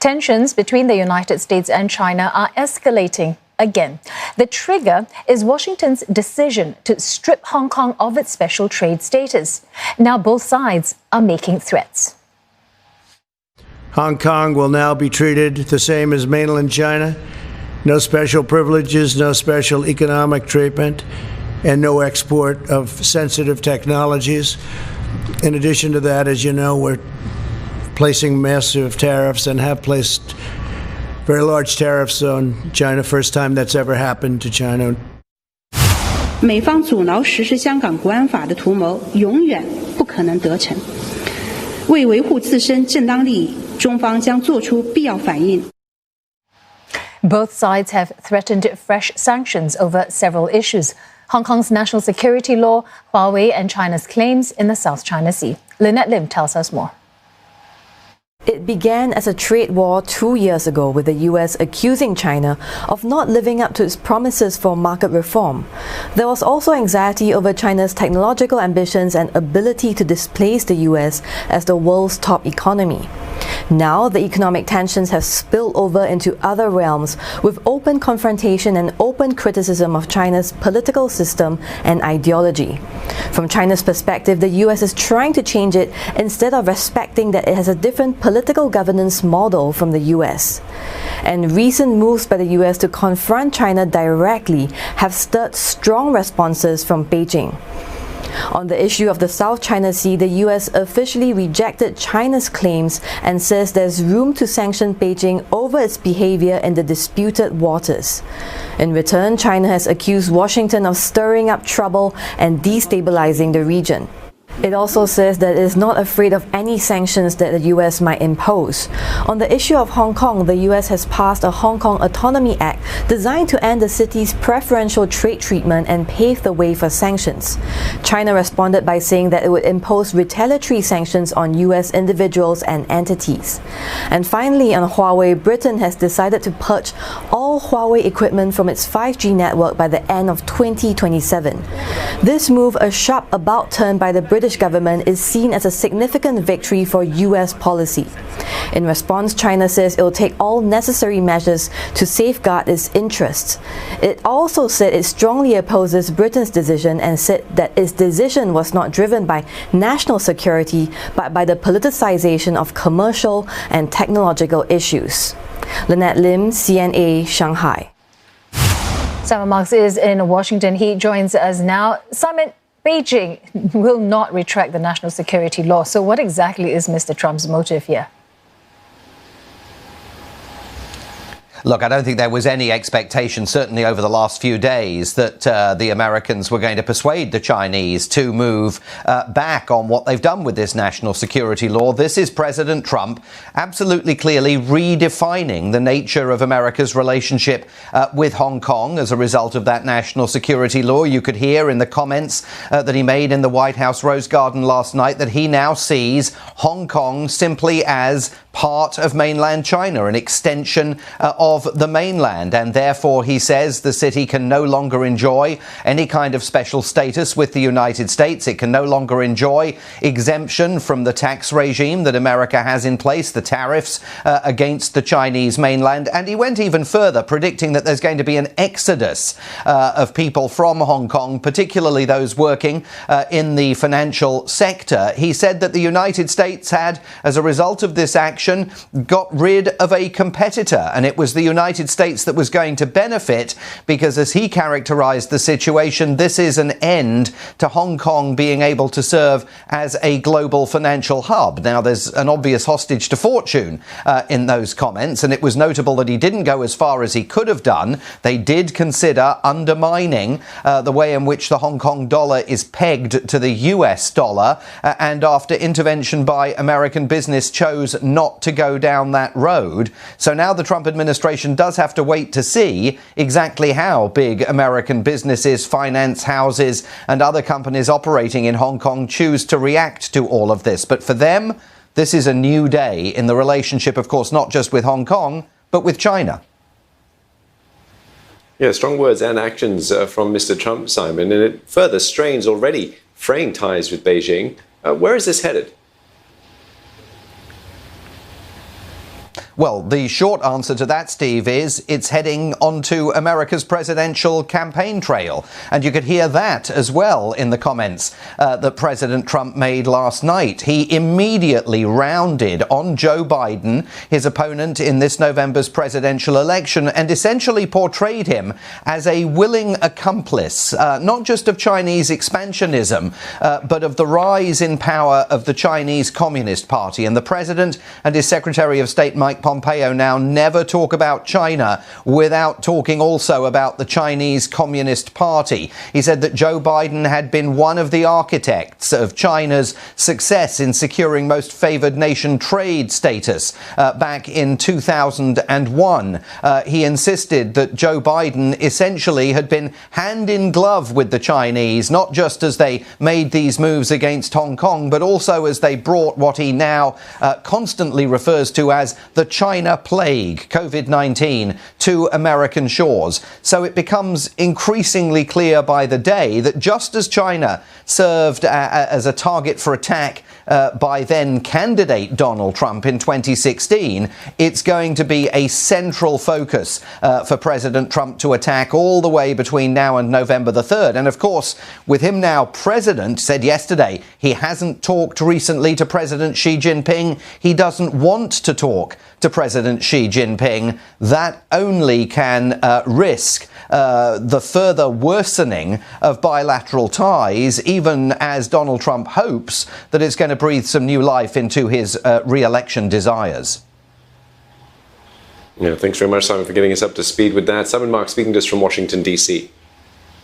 Tensions between the United States and China are escalating again. The trigger is Washington's decision to strip Hong Kong of its special trade status. Now both sides are making threats. Hong Kong will now be treated the same as mainland China. No special privileges, no special economic treatment, and no export of sensitive technologies. In addition to that, as you know, we're placing massive tariffs and have placed very large tariffs on China. First time that's ever happened to China. 美方阻挠实施香港国安法的图谋永远不可能得逞。为维护自身正当利益，中方将做出必要反应。 Both sides have threatened fresh sanctions over several issues: Hong Kong's national security law, Huawei, and China's claims in the South China Sea. Lynette Lim tells us more. It began as a trade war 2 years ago, with the US accusing China of not living up to its promises for market reform. There was also anxiety over China's technological ambitions and ability to displace the US as the world's top economy. Now, the economic tensions have spilled over into other realms, with open confrontation and open criticism of China's political system and ideology. From China's perspective, the US is trying to change it instead of respecting that it has a different political governance model from the US. And recent moves by the US to confront China directly have stirred strong responses from Beijing. On the issue of the South China Sea, the US officially rejected China's claims and says there's room to sanction Beijing over its behavior in the disputed waters. In return, China has accused Washington of stirring up trouble and destabilizing the region. It also says that it is not afraid of any sanctions that the US might impose. On the issue of Hong Kong, the US has passed a Hong Kong Autonomy Act designed to end the city's preferential trade treatment and pave the way for sanctions. China responded by saying that it would impose retaliatory sanctions on US individuals and entities. And finally, on Huawei, Britain has decided to purge all Huawei equipment from its 5G network by the end of 2027. This move, a sharp about-turn by the British government, is seen as a significant victory for US policy. In response, China says it will take all necessary measures to safeguard its interests. It also said it strongly opposes Britain's decision and said that its decision was not driven by national security but by the politicization of commercial and technological issues. Lynette Lim, CNA, Shanghai. Simon Marks is in Washington. He joins us now. Simon, Beijing will not retract the national security law. So what exactly is Mr. Trump's motive here? Look, I don't think there was any expectation, certainly over the last few days, that the Americans were going to persuade the Chinese to move back on what they've done with this national security law. This is President Trump absolutely clearly redefining the nature of America's relationship with Hong Kong as a result of that national security law. You could hear in the comments that he made in the White House Rose Garden last night that he now sees Hong Kong simply as part of mainland China, an extension of the mainland, and therefore he says the city can no longer enjoy any kind of special status with the United States. It can no longer enjoy exemption from the tax regime that America has in place, the tariffs against the Chinese mainland. And he went even further, predicting that there's going to be an exodus of people from Hong Kong, particularly those working in the financial sector. He said that the United States had, as a result of this action, got rid of a competitor, and it was the United States that was going to benefit because, as he characterized the situation, this is an end to Hong Kong being able to serve as a global financial hub. Now, there's an obvious hostage to fortune in those comments, and it was notable that he didn't go as far as he could have done. They did consider undermining the way in which the Hong Kong dollar is pegged to the US dollar, and after intervention by American business chose not to go down that road. So now the Trump administration does have to wait to see exactly how big American businesses, finance houses and other companies operating in Hong Kong choose to react to all of this. But for them, this is a new day in the relationship, of course, not just with Hong Kong, but with China. Yeah, strong words and actions from Mr. Trump, Simon, and it further strains already fraying ties with Beijing. Where is this headed? Well, the short answer to that, Steve, is it's heading onto America's presidential campaign trail. And you could hear that as well in the comments that President Trump made last night. He immediately rounded on Joe Biden, his opponent in this November's presidential election, and essentially portrayed him as a willing accomplice, not just of Chinese expansionism, but of the rise in power of the Chinese Communist Party. And the president and his Secretary of State, Mike Pompeo, now never talk about China without talking also about the Chinese Communist Party. He said that Joe Biden had been one of the architects of China's success in securing most favored nation trade status back in 2001. He insisted that Joe Biden essentially had been hand in glove with the Chinese, not just as they made these moves against Hong Kong, but also as they brought what he now constantly refers to as the China plague, COVID-19, to American shores. So it becomes increasingly clear by the day that just as China served as a target for attack by then candidate Donald Trump in 2016, it's going to be a central focus for President Trump to attack all the way between now and November the 3rd. And of course, with him now president, said yesterday he hasn't talked recently to President Xi Jinping. He doesn't want to talk to President Xi Jinping. That only can risk the further worsening of bilateral ties, even as Donald Trump hopes that it's going to breathe some new life into his re-election desires. Yeah, thanks very much, Simon, for getting us up to speed with that. Simon Mark speaking to us from Washington, D.C.